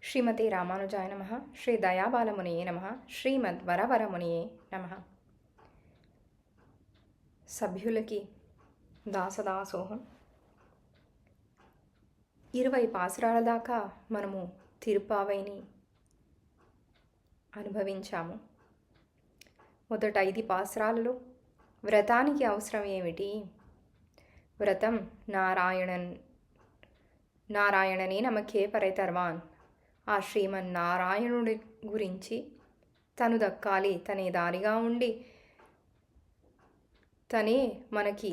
శ్రీమతే రామానుజాయ నమః. శ్రీ దయాబాలమునియే నమః. శ్రీమద్వరవరమునియే నమః. సభ్యులకి దాసదాసోహం. 20 పాసురాల దాకా మనము తిరుప్పావైని అనుభవించాము. మొదట 5 పాసురాలలో వ్రతానికి అవసరం ఏమిటి, వ్రతం నారాయణనే నమకే పరైతర్వాన్, ఆ శ్రీమన్నారాయణుడి గురించి తను దక్కాలి, తనే దారిగా ఉండి తనే మనకి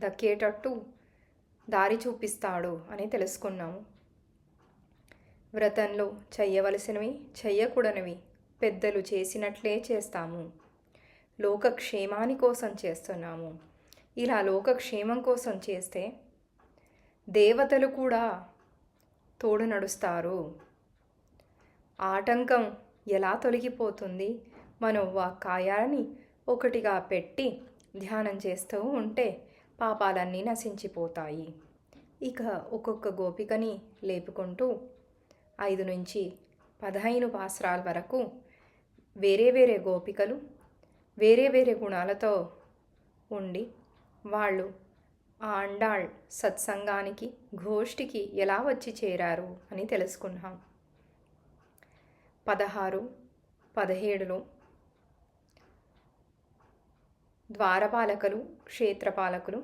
దక్కేటట్టు దారి చూపిస్తాడు అని తెలుసుకున్నాము. వ్రతంలో చెయ్యవలసినవి చెయ్యకూడనివి పెద్దలు చేసినట్లే చేస్తాము. లోకక్షేమాని కోసం చేస్తున్నాము. ఇలా లోకక్షేమం కోసం చేస్తే దేవతలు కూడా తోడు నడుస్తారు. ఆటంకం ఎలా తొలగిపోతుంది? మనోవాక్కాయాలని ఒకటిగా పెట్టి ధ్యానం చేస్తూ ఉంటే పాపాలన్నీ నశించిపోతాయి. ఇక ఒక్కొక్క గోపికని లేపుకుంటూ 5 నుంచి 15 పాసురాల వరకు వేరే వేరే గోపికలు వేరే వేరే గుణాలతో ఉండి వాళ్ళు ఆ అండాళ్ సత్సంగానికి గోష్ఠికి ఎలా వచ్చి చేరారు అని తెలుసుకున్నాం. 16, 17లో ద్వారపాలకులు, క్షేత్రపాలకులు,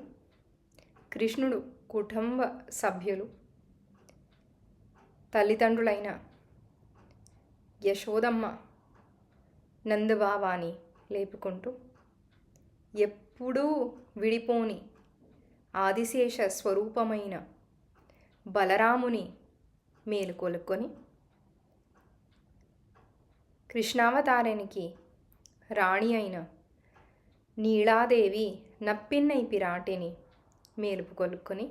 కృష్ణుడు కుటుంబ సభ్యులు, తల్లిదండ్రులైన యశోదమ్మ నందబాబాని లేపుకుంటూ ఎప్పుడూ విడిపోని ఆదిశేష స్వరూపమైన బలరాముని మేలుకొలుకొని కృష్ణావతారానికి రాణి అయిన నీళాదేవి నప్పిన్నై పిరాటిని మేలుపుకొలుకొని,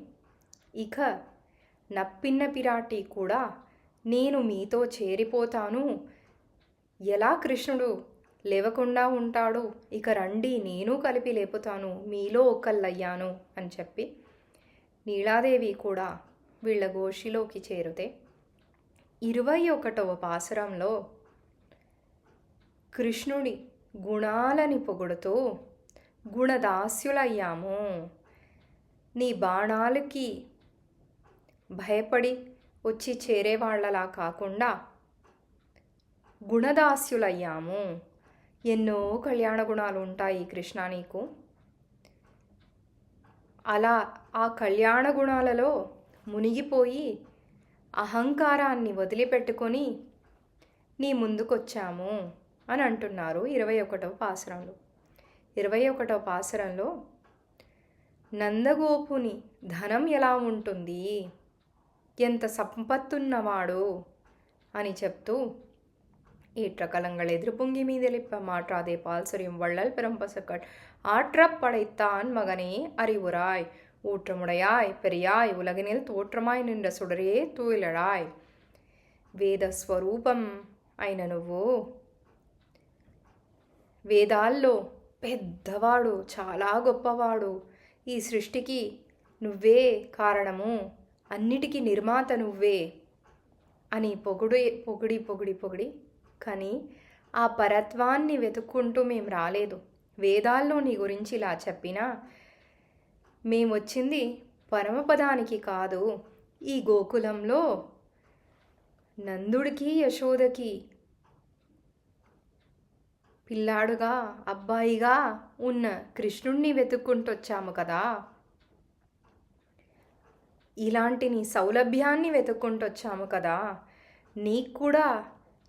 ఇక నప్పిన్న పిరాటి కూడా నేను మీతో చేరిపోతాను, ఎలా కృష్ణుడు లేవకుండా ఉంటాడు, ఇక రండి నేను కలిపి లేపుతాను, మీలో ఒకళ్ళయ్యాను అని చెప్పి నీళాదేవి కూడా వీళ్ళ గోష్ఠిలోకి చేరితే 21వ పాసురంలో కృష్ణుడి గుణాలని పొగుడుతూ గుణదాస్యులయ్యాము, నీ బాణాలకి భయపడి వచ్చి చేరేవాళ్లలా కాకుండా గుణదాస్యులయ్యాము. ఎన్నో కళ్యాణ గుణాలు ఉంటాయి కృష్ణ నీకు. అలా ఆ కళ్యాణ గుణాలలో మునిగిపోయి అహంకారాన్ని వదిలిపెట్టుకొని నీ ముందుకొచ్చాము అని అంటున్నారు 21వ పాసురంలో. 21వ పాసురంలో నందగోపుని ధనం ఎలా ఉంటుంది, ఎంత సంపత్తున్నవాడు అని చెప్తూ ஏற்றகலங்கள் எதிர்பொங்கி மீதெளிப்ப மாற்றாதே பால் சொரியும் வள்ளல் பெரும்பசுக்கள் ஆற்றப்படைத்தான் மகனே அறிவுராய் ஊற்றமுடையாய் பெரியாய் உலகினில் தோற்றமாய் நின்ற சுடரே தூயிலழாய் వేదస్వరూపం అయిన నువ్వు వేదాల్లో పెద్దవాడు, చాలా గొప్పవాడు, ఈ సృష్టికి నువ్వే కారణము, అన్నిటికీ నిర్మాత నువ్వే అని పొగిడి కానీ ఆ పరత్వాన్ని వెతుక్కుంటూ మేము రాలేదు. వేదాల్లో నీ గురించి ఇలా చెప్పినా మేమొచ్చింది పరమపదానికి కాదు. ఈ గోకులంలో నందుడికి యశోదకి పిల్లాడుగా అబ్బాయిగా ఉన్న కృష్ణుణ్ణి వెతుక్కుంటొచ్చాము కదా, ఇలాంటి నీ సౌలభ్యాన్ని వెతుక్కుంటొచ్చాము కదా, నీకు కూడా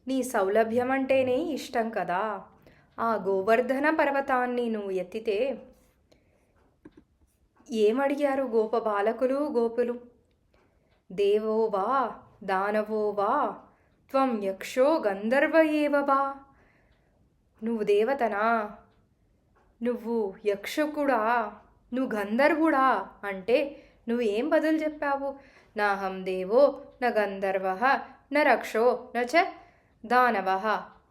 నీ సౌలభ్యం అంటేనే ఇష్టం కదా. ఆ గోవర్ధన పర్వతాన్ని నువ్వు ఎత్తితే ఏమడిగారు గోప బాలకులు గోపులు? దేవో వా దానవో వా త్వం యక్షో గంధర్వ ఏవ వా, నువ్వు దేవతనా, నువ్వు యక్షకుడా, నువ్వు గంధర్వుడా అంటే నువ్వు ఏం బదులు చెప్పావు? నాహం దేవో న గంధర్వ న రక్షో న చ దానవ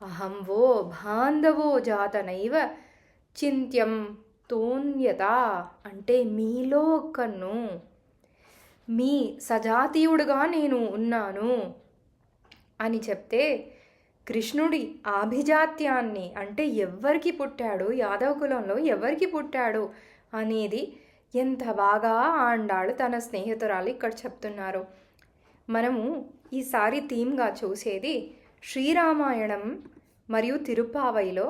అహం వో బాంధవో జాతనైవ చింత్యం తోన్యత అంటే మీలో ఒక్కను, మీ సజాతీయుడుగా నేను ఉన్నాను అని చెప్తే కృష్ణుడి ఆభిజాత్యాన్ని అంటే ఎవరికి పుట్టాడు, యాదవ కులంలో ఎవరికి పుట్టాడు అనేది ఎంత బాగా ఆండాళ్ళు తన స్నేహితురాలు ఇక్కడ చెప్తున్నారు. మనము ఈసారి థీమ్గా చూసేది శ్రీరామాయణం మరియు తిరుప్పావైలో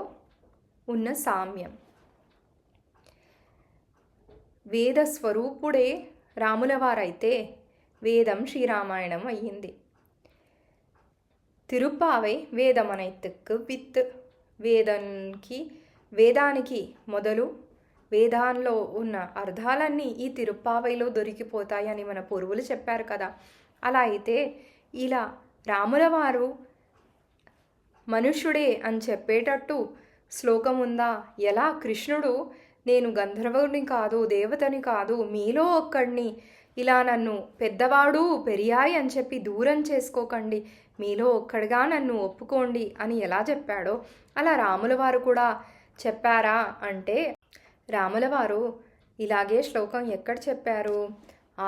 ఉన్న సామ్యం. వేద స్వరూపుడే రాములవారైతే వేదం శ్రీరామాయణం అయ్యింది. తిరుప్పావై వేదమనైతుక్కు విత్ వేదానికి మొదలు వేదాల్లో ఉన్న అర్థాలన్నీ ఈ తిరుప్పావైలో దొరికిపోతాయని మన పూర్వులు చెప్పారు కదా. అలా అయితే ఇలా రాములవారు మనుష్యుడే అని చెప్పేటట్టు శ్లోకం ఉందా? ఎలా కృష్ణుడు నేను గంధర్వుని కాదు, దేవతని కాదు, మీలో ఒక్కడిని, ఇలా నన్ను పెద్దవాడు పెరియాయి అని చెప్పి దూరం చేసుకోకండి, మీలో ఒక్కడిగా నన్ను ఒప్పుకోండి అని ఎలా చెప్పాడో అలా రాములవారు కూడా చెప్పారా అంటే, రాములవారు ఇలాగే శ్లోకం ఎక్కడ చెప్పారు?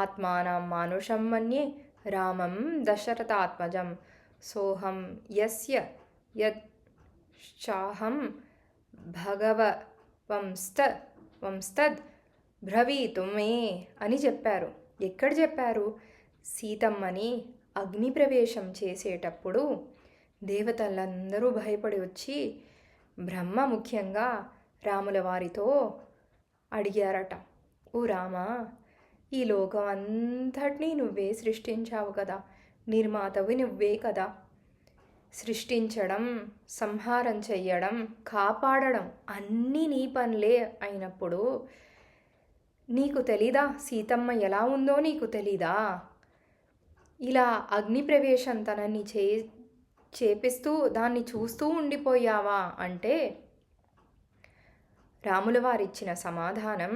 ఆత్మానం మానుషం మన్యే రామం దశరథాత్మజం సోహం యస్య యచ్చాహం వంస్తద్ బ్రవీతుమే అని చెప్పారు. ఎక్కడ చెప్పారు? సీతమ్మని అగ్నిప్రవేశం చేసేటప్పుడు దేవతలందరూ భయపడి వచ్చి బ్రహ్మ ముఖ్యంగా రాముల వారితో అడిగారట, ఓ రామా, ఈ లోకం అంతటినీ నువ్వే సృష్టించావు కదా, నిర్మాతవి నువ్వే కదా, సృష్టించడం, సంహారం చెయ్యడం, కాపాడడం అన్నీ నీ పనులే అయినప్పుడు నీకు తెలీదా సీతమ్మ ఎలా ఉందో? నీకు తెలీదా? ఇలా అగ్నిప్రవేశం తనని చేపిస్తూ దాన్ని చూస్తూ ఉండిపోయావా అంటే రాముల వారిచ్చిన సమాధానం,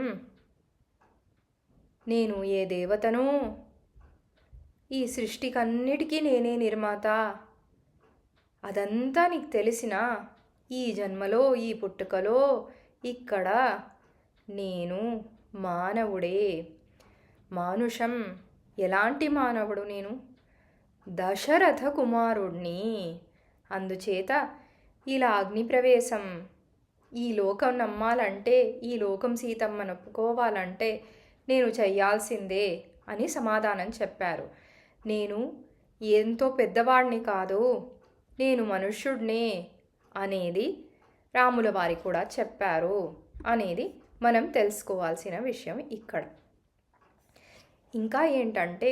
నేను ఏ దేవతను, ఈ సృష్టికన్నిటికీ నేనే నిర్మాత, అదంతా నీకు తెలిసినా ఈ జన్మలో ఈ పుట్టుకలో ఇక్కడ నేను మానవుడే, మానుషం. ఎలాంటి మానవుడు నేను? దశరథ కుమారుణ్ణి. అందుచేత ఇలా అగ్నిప్రవేశం ఈ లోకం నమ్మాలంటే, ఈ లోకం సీతమ్మను ఒప్పుకోవాలంటే నేను చెయ్యాల్సిందే అని సమాధానం చెప్పారు. నేను ఎంతో పెద్దవాడిని కాదు, నేను మనుష్యుడినే అనేది రాముల వారి కూడా చెప్పారు అనేది మనం తెలుసుకోవాల్సిన విషయం ఇక్కడ. ఇంకా ఏంటంటే,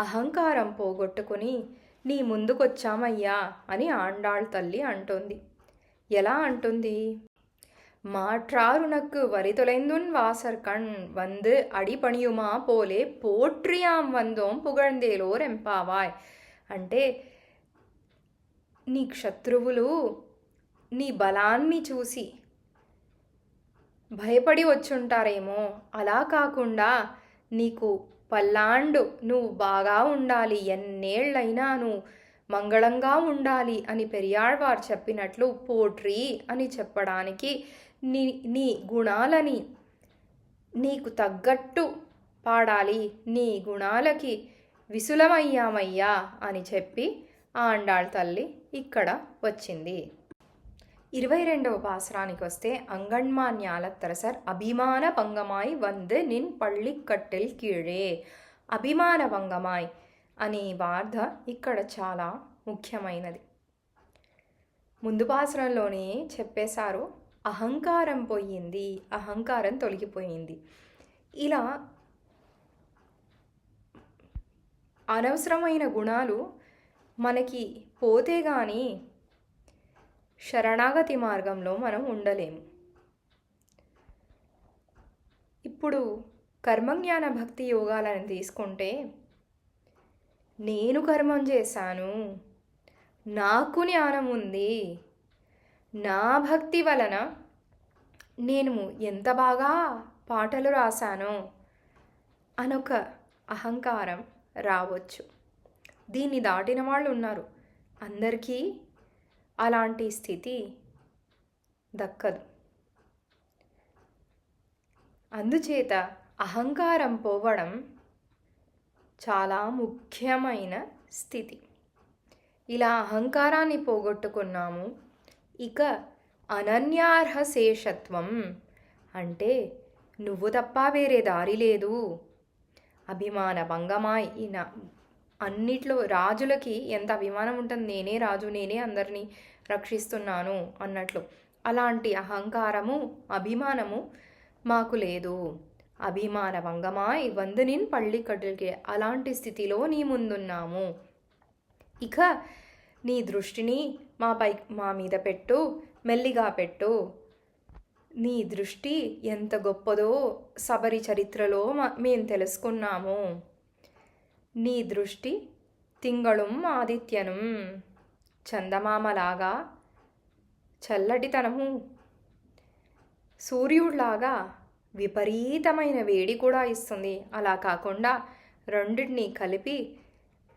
అహంకారం పోగొట్టుకుని నీ ముందుకొచ్చామయ్యా అని ఆండాళ్ తల్లి అంటుంది. ఎలా అంటుంది? மாற்றாருனக்கு வரிதொலைந்துன் வாசற்கண் வந்து అడిపణియుమా పోలే పోట్రియాం వందోం పుగழ்ందేలోర్ ఎంపావాయ్. అంటే నీ శత్రువులు నీ బలాన్ని చూసి భయపడి వచ్చుంటారేమో, అలా కాకుండా నీకు పల్లాండు నువ్వు బాగా ఉండాలి, ఎన్నేళ్లైనా నువ్వు మంగళంగా ఉండాలి అని పెరియాళ్వారు చెప్పినట్లు పోట్రీ అని చెప్పడానికి నీ గుణాలని నీకు తగ్గట్టు పాడాలి, నీ గుణాలకి విసులమయ్యామయ్యా అని చెప్పి ఆండాళ్ తల్లి ఇక్కడ వచ్చింది. 22వ పాసురానికి వస్తే, అంగణ్మాన్యాలత్తరసర్ అభిమాన భంగమాయ్ வந்து నిన్ పళ్ళిక్కట్టెల్ కీழே. అభిమాన భంగమాయ్ అనే వార్త ఇక్కడ చాలా ముఖ్యమైనది. ముందు పాసురంలోనే చెప్పేశారు, అహంకారం పోయింది, అహంకారం తొలగిపోయింది. ఇలా అనవసరమైన గుణాలు మనకి పోతే కానీ శరణాగతి మార్గంలో మనం ఉండలేము. ఇప్పుడు కర్మజ్ఞాన భక్తి యోగాలను తీసుకుంటే, నేను కర్మం చేశాను, నాకు జ్ఞానం ఉంది, నా భక్తి వలన నేను ఎంత బాగా పాటలు రాశానో అనొక అహంకారం రావచ్చు. దీన్ని దాటిన వాళ్ళు ఉన్నారు. అందరికీ అలాంటి స్థితి దక్కదు. అందుచేత అహంకారం పోవడం చాలా ముఖ్యమైన స్థితి. ఇలా అహంకారాన్ని పోగొట్టుకున్నాము. ఇక అనన్యార్హ శేషత్వం అంటే నువ్వు తప్ప వేరే దారి లేదు. అభిమాన భంగమాయిన అన్నిట్లో రాజులకి ఎంత అభిమానం ఉంటుంది, నేనే రాజు, నేనే అందరినీ రక్షిస్తున్నాను అన్నట్లు. అలాంటి అహంకారము అభిమానము మాకు లేదు. అభిమాన భంగమాయ్ వందు నిన్ పళ్ళి కట్టులకి, అలాంటి స్థితిలో నీ ముందున్నాము. ఇక నీ దృష్టిని మా మీద పెట్టు, మెల్లిగా పెట్టు. నీ దృష్టి ఎంత గొప్పదో శబరి చరిత్రలో మేము తెలుసుకున్నాము. నీ దృష్టి తింగళం ఆదిత్యనం, చందమామలాగా చల్లటితనము, సూర్యుడిలాగా విపరీతమైన వేడి కూడా ఇస్తుంది. అలా కాకుండా రెండింటినీ కలిపి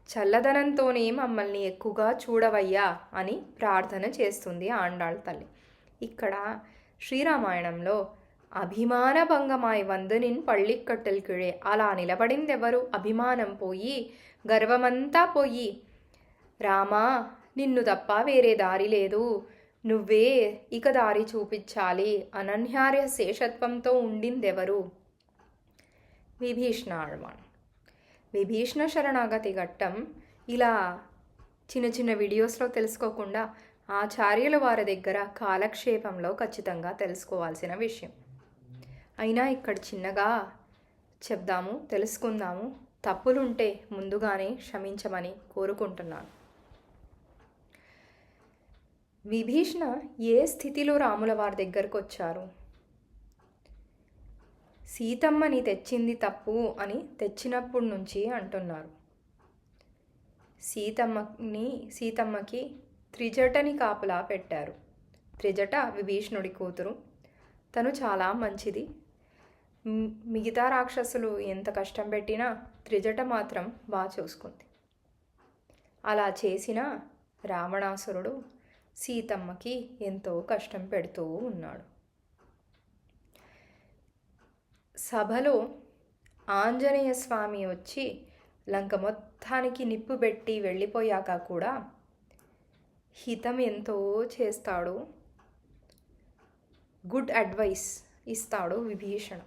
చల్లదనంతోనే మమ్మల్ని ఎక్కువగా చూడవయ్యా అని ప్రార్థన చేస్తుంది ఆండాళ్ తల్లి. ఇక్కడ శ్రీరామాయణంలో అభిమాన భంగమాయ్ వందు నిన్ పళ్ళిక్కట్టెల్కిడే, అలా నిలబడిందెవరు? అభిమానం పోయి, గర్వమంతా పోయి, రామా నిన్ను తప్ప వేరే దారి లేదు, నువ్వే ఇక దారి చూపించాలి, అనన్యార్య శేషత్వంతో ఉండిందెవరు? విభీషణాళ్వాన్. విభీషణ శరణాగతి ఘట్టం ఇలా చిన్న చిన్న వీడియోస్లో తెలుసుకోకుండా ఆచార్యుల వారి దగ్గర కాలక్షేపంలో ఖచ్చితంగా తెలుసుకోవాల్సిన విషయం. అయినా ఇక్కడ చిన్నగా చెప్దాము, తెలుసుకుందాము. తప్పులుంటే ముందుగానే క్షమించమని కోరుకుంటున్నాను. విభీషణ ఏ స్థితిలో రాముల వారి దగ్గరకు వచ్చారు? సీతమ్మని తెచ్చింది తప్పు అని తెచ్చినప్పటి నుంచి అంటున్నారు. సీతమ్మకి త్రిజటని కాపలా పెట్టారు. త్రిజట విభీషణుడి కూతురు. తను చాలా మంచిది. మిగతా రాక్షసులు ఎంత కష్టం పెట్టినా త్రిజట మాత్రం బాగా చూసుకుంది. అలా చేసిన రావణాసురుడు సీతమ్మకి ఎంతో కష్టం పెడుతూ ఉన్నాడు. సభలో ఆంజనేయ స్వామి వచ్చి లంక మొత్తానికి నిప్పు పెట్టి వెళ్ళిపోయాక కూడా హితం ఎంతో చేస్తాడు, గుడ్ అడ్వైస్ ఇస్తాడు విభీషణ.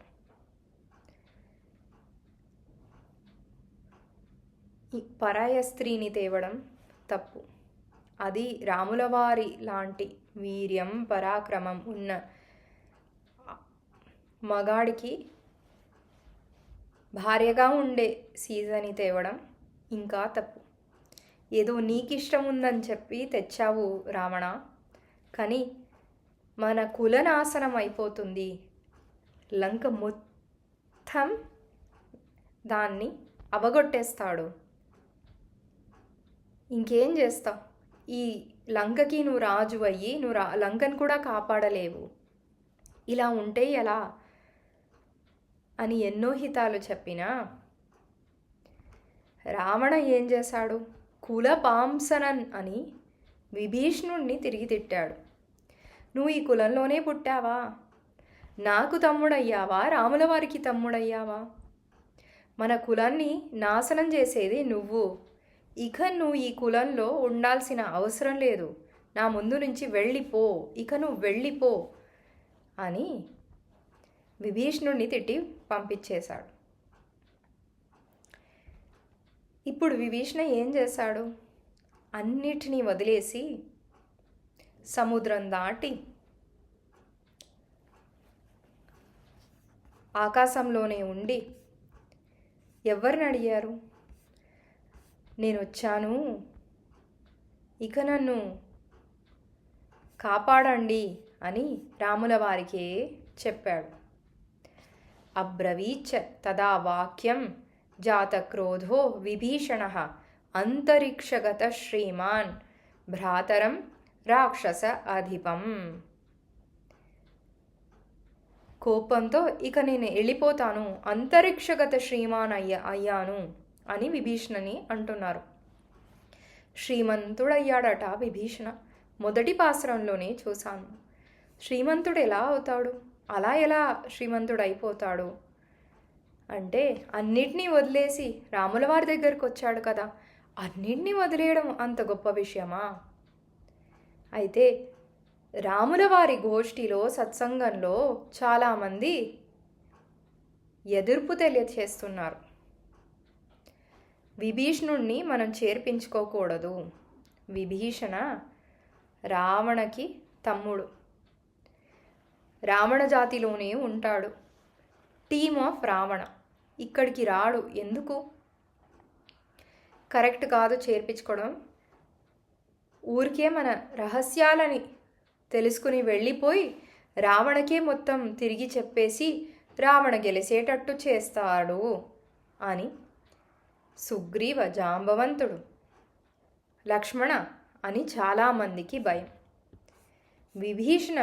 పరాయ స్త్రీని తేవడం తప్పు. అది రాముల వారి లాంటి వీర్యం పరాక్రమం ఉన్న మగాడికి భార్యగా ఉండే సీతని తేవడం ఇంకా తప్పు. ఏదో నీకిష్టం ఉందని చెప్పి తెచ్చావు రావణ, కానీ మన కులనాశనం అయిపోతుంది, లంక మొత్తం దాన్ని అవగొట్టేస్తాడు, ఇంకేం చేస్తావు? ఈ లంకకి నువ్వు రాజు అయ్యి నువ్వు లంకను కూడా కాపాడలేవు, ఇలా ఉంటే ఎలా అని ఎన్నో హితాలు చెప్పినా రావణ ఏం చేశాడు? కులపాంసనన్ అని విభీషణుణ్ణి తిరిగి తిట్టాడు. నువ్వు ఈ కులంలోనే పుట్టావా? నాకు తమ్ముడయ్యావా? రాముల వారికి తమ్ముడయ్యావా? మన కులాన్ని నాశనం చేసేది నువ్వు. ఇక నువ్వు ఈ కులంలో ఉండాల్సిన అవసరం లేదు, నా ముందు నుంచి వెళ్ళిపో, ఇక నువ్వు వెళ్ళిపో అని విభీషణుడిని తిట్టి పంపించేశాడు. ఇప్పుడు విభీషణ ఏం చేశాడు? అన్నిటినీ వదిలేసి సముద్రం దాటి ఆకాశంలోనే ఉండి ఎవరిని అడిగారు? నేను వచ్చాను, ఇక నన్ను కాపాడండి అని రాముల వారికే చెప్పాడు. అబ్రవీచ తదా వాక్యం జాతక్రోధో విభీషణః అంతరిక్షగత శ్రీమాన్ భ్రాతరం రాక్షస అధిపం. కోపంతో ఇక నేను వెళ్ళిపోతాను, అంతరిక్షగత శ్రీమాన్ అయ్యాను అని విభీషణని అంటున్నారు. శ్రీమంతుడయ్యాడట విభీషణ. మొదటి పాసురంలోనే చూశాను. శ్రీమంతుడు ఎలా అవుతాడు? అలా ఎలా శ్రీమంతుడు అయిపోతాడు అంటే అన్నిటినీ వదిలేసి రాముల వారి దగ్గరకు వచ్చాడు కదా, అన్నింటినీ వదిలేయడం అంత గొప్ప విషయమా? అయితే రాముల వారి గోష్ఠిలో సత్సంగంలో చాలామంది ఎదుర్పు తెలియచేస్తున్నారు. విభీషణుణ్ణి మనం చేర్పించుకోకూడదు. విభీషణ రావణకి తమ్ముడు, రావణ జాతిలోనే ఉంటాడు. Team of Ravana. ఇక్కడికి రాడు. ఎందుకు? కరెక్ట్ కాదు చేర్పించుకోవడం. ఊరికే మన రహస్యాలని తెలుసుకుని వెళ్ళిపోయి రావణకే మొత్తం తిరిగి చెప్పేసి రావణ గెలిచేటట్టు చేస్తాడు అని సుగ్రీవ, జాంబవంతుడు, లక్ష్మణ అని చాలామందికి భయం. విభీషణ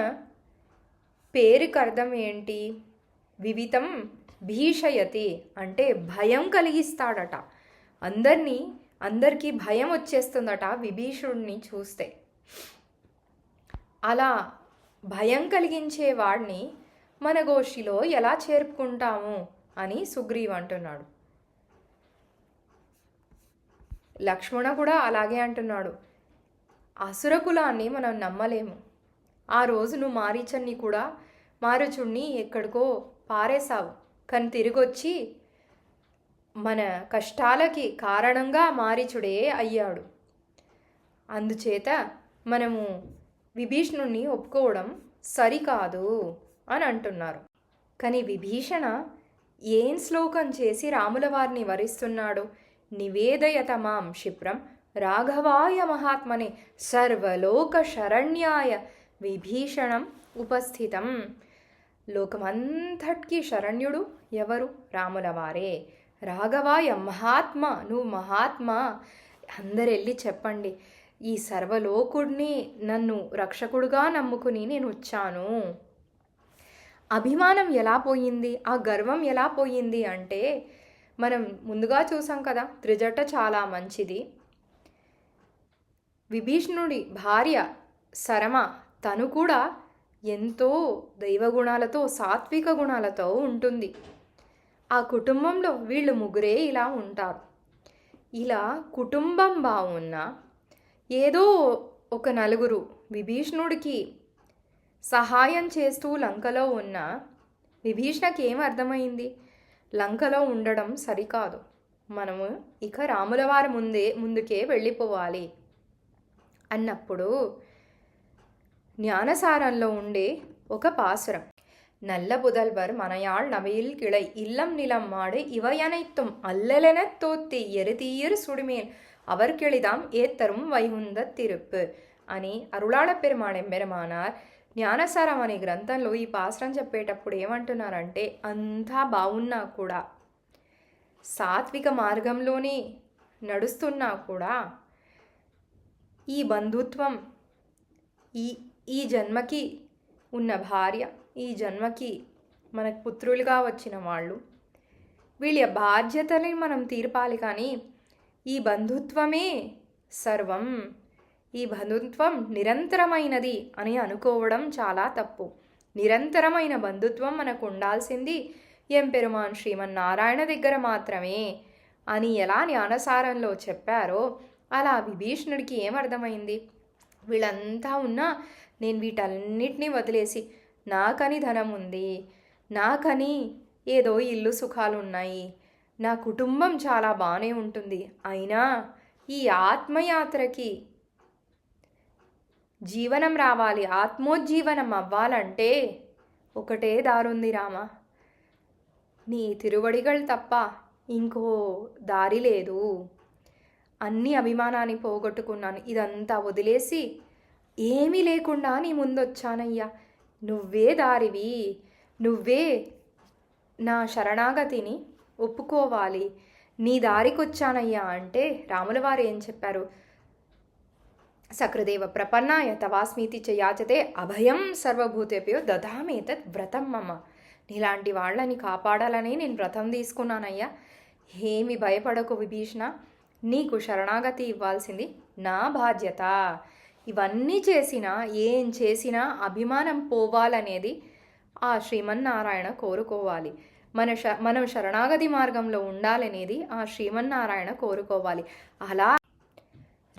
పేరుకి అర్థం ఏంటి? వివితం భీషయతి అంటే భయం కలిగిస్తాడట. అందరికీ భయం వచ్చేస్తుందట విభీషణుడిని చూస్తే. అలా భయం కలిగించే వాడిని మన గోష్ఠిలో ఎలా చేర్పుకుంటాము అని సుగ్రీవ్ అంటున్నాడు. లక్ష్మణ కూడా అలాగే అంటున్నాడు. అసురకులాన్ని మనం నమ్మలేము. ఆ రోజు నువ్వు మారీచుణ్ణి ఎక్కడికో పారేశావు, కానీ తిరిగొచ్చి మన కష్టాలకి కారణంగా మారీచుడే అయ్యాడు. అందుచేత మనము విభీషణుణ్ణి ఒప్పుకోవడం సరికాదు అని అంటున్నారు. కానీ విభీషణ ఏం శ్లోకం చేసి రాముల వారిని వరిస్తున్నాడు? నివేదయతమాం క్షిప్రం రాఘవాయ మహాత్మనే సర్వలోక శరణ్యాయ విభీషణం ఉపస్థితం. లోకమంతటికి శరణ్యుడు ఎవరు? రాముల వారే. రాఘవాయ మహాత్మ, నువ్వు మహాత్మ, అందరెళ్ళి చెప్పండి, ఈ సర్వలోకుడిని నన్ను రక్షకుడుగా నమ్ముకుని నేను వచ్చాను. అభిమానం ఎలా పోయింది, ఆ గర్వం ఎలా పోయింది అంటే మనం ముందుగా చూసాం కదా, త్రిజట చాలా మంచిది. విభీషణుడి భార్య శరమ తను కూడా ఎంతో దైవగుణాలతో, సాత్విక గుణాలతో ఉంటుంది. ఆ కుటుంబంలో వీళ్ళు ముగ్గురే ఇలా ఉంటారు. ఇలా కుటుంబం బాగున్నా ఏదో ఒక నలుగురు విభీషణుడికి సహాయం చేస్తూ లంకలో ఉన్న విభీషణకి ఏం అర్థమైంది? లంకలో ఉండడం సరికాదు, మనము ఇక రాముల వారి ముందుకే వెళ్ళిపోవాలి అన్నప్పుడు జ్ఞానసారంలో ఉండే ఒక పాసురం, நல்ல புதல்வர் மனையாள் நவையில் கிளை இல்லம் நிலம் மாடு இவையனைத்தும் அல்லலென தோத்தி எருதீயர் சுடுமேல் அவர் கிளிதாம் ஏத்தரும் వైగుంద తిరుప్పు అని అరుళాళ పెరుమాళ్ ఎంబెరమానార్ జ్ఞానసారం అనే గ్రంథంలో ఈ పాసురం చెప్పేటప్పుడు ఏమంటున్నారంటే, అంతా బాగున్నా కూడా, సాత్విక మార్గంలోనే నడుస్తున్నా కూడా, ఈ బంధుత్వం, ఈ జన్మకి ఉన్న భార్య, ఈ జన్మకి మనకు పుత్రులుగా వచ్చిన వాళ్ళు, వీళ్ళ బాధ్యతని మనం తీర్పాలి. కానీ ఈ బంధుత్వమే సర్వం, ఈ బంధుత్వం నిరంతరమైనది అని అనుకోవడం చాలా తప్పు. నిరంతరమైన బంధుత్వం మనకు ఉండాల్సింది ఎంపెరుమాన్ శ్రీమన్నారాయణ దగ్గర మాత్రమే అని ఎలా జ్ఞానసారంలో చెప్పారో, అలా విభీషణుడికి ఏమర్థమైంది? వీళ్ళంతా ఉన్నా నేను వీటన్నిటినీ వదిలేసి, నాకని ధనం ఉంది, నాకని ఏదో ఇల్లు సుఖాలు ఉన్నాయి, నా కుటుంబం చాలా బాగానే ఉంటుంది, అయినా ఈ ఆత్మయాత్రకి జీవనం రావాలి, ఆత్మోజ్జీవనం అవ్వాలంటే ఒకటే దారుంది రామా, నీ తిరువడిగలు తప్ప ఇంకో దారి లేదు. అన్ని అభిమానాన్ని పోగొట్టుకున్నాను, ఇదంతా వదిలేసి ఏమీ లేకుండా నీ ముందొచ్చానయ్యా, నువ్వే దారివి, నువ్వే నా శరణాగతిని ఒప్పుకోవాలి, నీ దారికొచ్చానయ్యా అంటే రాముల వారు ఏం చెప్పారు? సకృదేవ ప్రపన్నాయ తవాస్మీతి చయాచతే అభయం సర్వభూతేభ్యో దదామేతత్ వ్రతం మమ. నీలాంటి వాళ్ళని కాపాడాలని నేను వ్రతం తీసుకున్నానయ్యా, ఏమి భయపడకు విభీషణ, నీకు శరణాగతి ఇవ్వాల్సింది నా బాధ్యత. ఇవన్నీ చేసినా, ఏం చేసినా అభిమానం పోవాలనేది ఆ శ్రీమన్నారాయణ కోరుకోవాలి. మనం శరణాగతి మార్గంలో ఉండాలనేది ఆ శ్రీమన్నారాయణ కోరుకోవాలి. అలా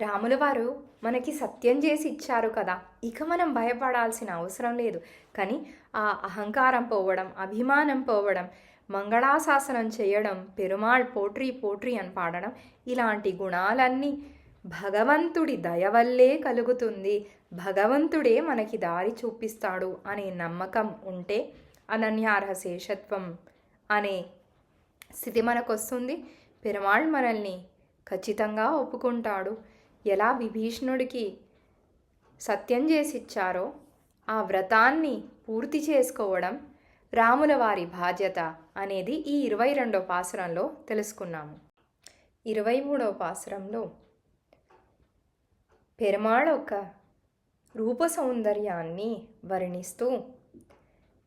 రాముల వారు మనకి సత్యం చేసి ఇచ్చారు కదా, ఇక మనం భయపడాల్సిన అవసరం లేదు. కానీ ఆ అహంకారం పోవడం, అభిమానం పోవడం, మంగళాశాసనం చేయడం, పెరుమాళ్ పోట్రీ పోట్రీ అని పాడడం, ఇలాంటి గుణాలన్నీ భగవంతుడి దయ వల్లే కలుగుతుంది, భగవంతుడే మనకి దారి చూపిస్తాడు అనే నమ్మకం ఉంటే అనన్యార్హ శేషత్వం అనే స్థితి మనకు వస్తుంది. పెరుమాళ్ మనల్ని ఖచ్చితంగా ఒప్పుకుంటాడు. ఎలా విభీషణుడికి సత్యం చేసి ఇచ్చారో ఆ వ్రతాన్ని పూర్తి చేసుకోవడం రాముల వారి బాధ్యత అనేది ఈ 22వ పాసురంలో తెలుసుకున్నాము. 23వ పాసురంలో పెరుమాళ్ ఒక రూప సౌందర్యాన్ని వర్ణిస్తూ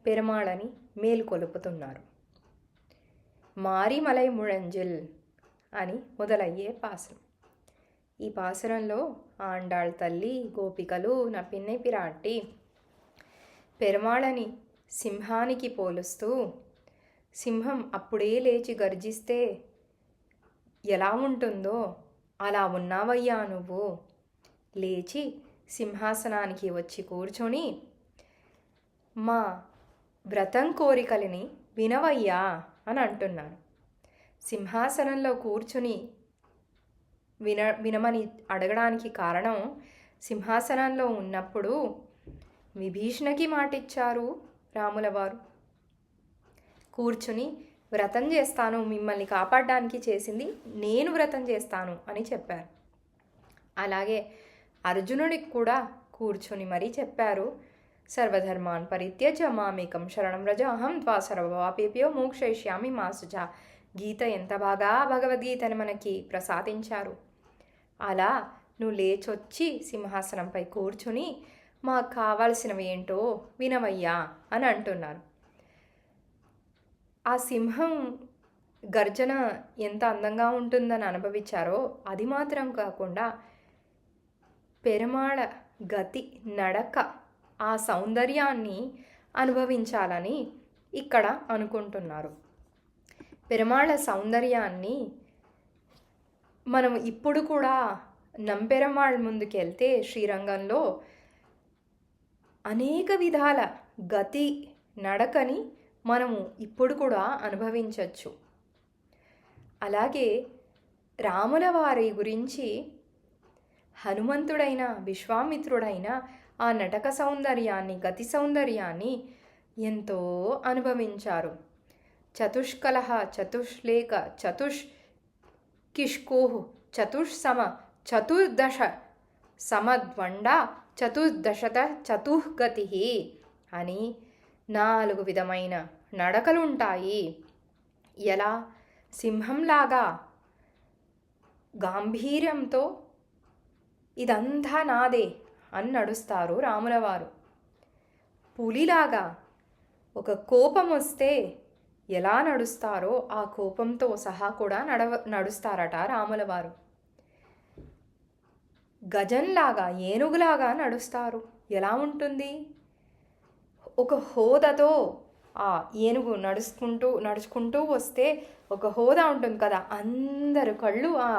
పెరుమాళని మేల్కొలుపుతున్నారు. మారిమలై ముళంజిల్ అని మొదలయ్యే పాసురం. ఈ పాసురంలో ఆండాళ్ తల్లి, గోపికలు, నపిన్నె పిరాట్టి పెరుమాళని సింహానికి పోలుస్తూ, సింహం అప్పుడే లేచి గర్జిస్తే ఎలా ఉంటుందో అలా ఉన్నావయ్యా నువ్వు, లేచి సింహాసనానికి వచ్చి కూర్చొని మా వ్రతం కోరికలని వినవయ్యా అని అంటున్నాను. సింహాసనంలో కూర్చుని వినమని అడగడానికి కారణం, సింహాసనంలో ఉన్నప్పుడు విభీషణకి మాటిచ్చారు రాముల వారు, కూర్చుని వ్రతం చేస్తాను, మిమ్మల్ని కాపాడడానికి చేసింది నేను వ్రతం చేస్తాను అని చెప్పారు. అలాగే అర్జునుడికి కూడా కూర్చొని మరీ చెప్పారు, సర్వధర్మాన్ పరిత్యజ్య మామేకం శరణం వ్రజ అహం త్వా సర్వపాపేభ్యో మోక్షయిష్యామి మా శుచ. గీత ఎంత బాగా భగవద్గీతని మనకి ప్రసాదించారు. అలా నువ్వు లేచొచ్చి సింహాసనంపై కూర్చుని మాకు కావాల్సినవి ఏంటో వినవయ్యా అని అంటున్నారు. ఆ సింహం గర్జన ఎంత అందంగా ఉంటుందని అనుభవించారో అది మాత్రం కాకుండా పెరుమాళ గతి, నడక, ఆ సౌందర్యాన్ని అనుభవించాలని ఇక్కడ అనుకుంటున్నారు. పెరుమాళ సౌందర్యాన్ని మనం ఇప్పుడు కూడా నంపెరుమాళ్ ముందుకెళ్తే శ్రీరంగంలో అనేక విధాల గతి, నడకని మనము ఇప్పుడు కూడా అనుభవించవచ్చు. అలాగే రాముల వారి గురించి హనుమంతుడైన, విశ్వామిత్రుడైన ఆ నటక సౌందర్యాన్ని, గతి సౌందర్యాన్ని ఎంతో అనుభవించారు. చతుష్కలహ చతుష్లేఖ చతుష్కిష్కుః చతుస్సమ చతుర్దశ సమద్వండ చతుర్దశత చతుఃగతి అని 4 విధమైన నడకలుంటాయి. ఎలా సింహంలాగా గాంభీర్యంతో ఇదంతా నాదే అని నడుస్తారు రాముల వారు. పులిలాగా ఒక కోపం వస్తే ఎలా నడుస్తారో ఆ కోపంతో సహా కూడా నడుస్తారట రాముల వారు. గజంలాగా, ఏనుగులాగా నడుస్తారు. ఎలా ఉంటుంది? ఒక హోదాతో ఆ ఏనుగు నడుచుకుంటూ వస్తే ఒక హోదా ఉంటుంది కదా, అందరు కళ్ళు ఆ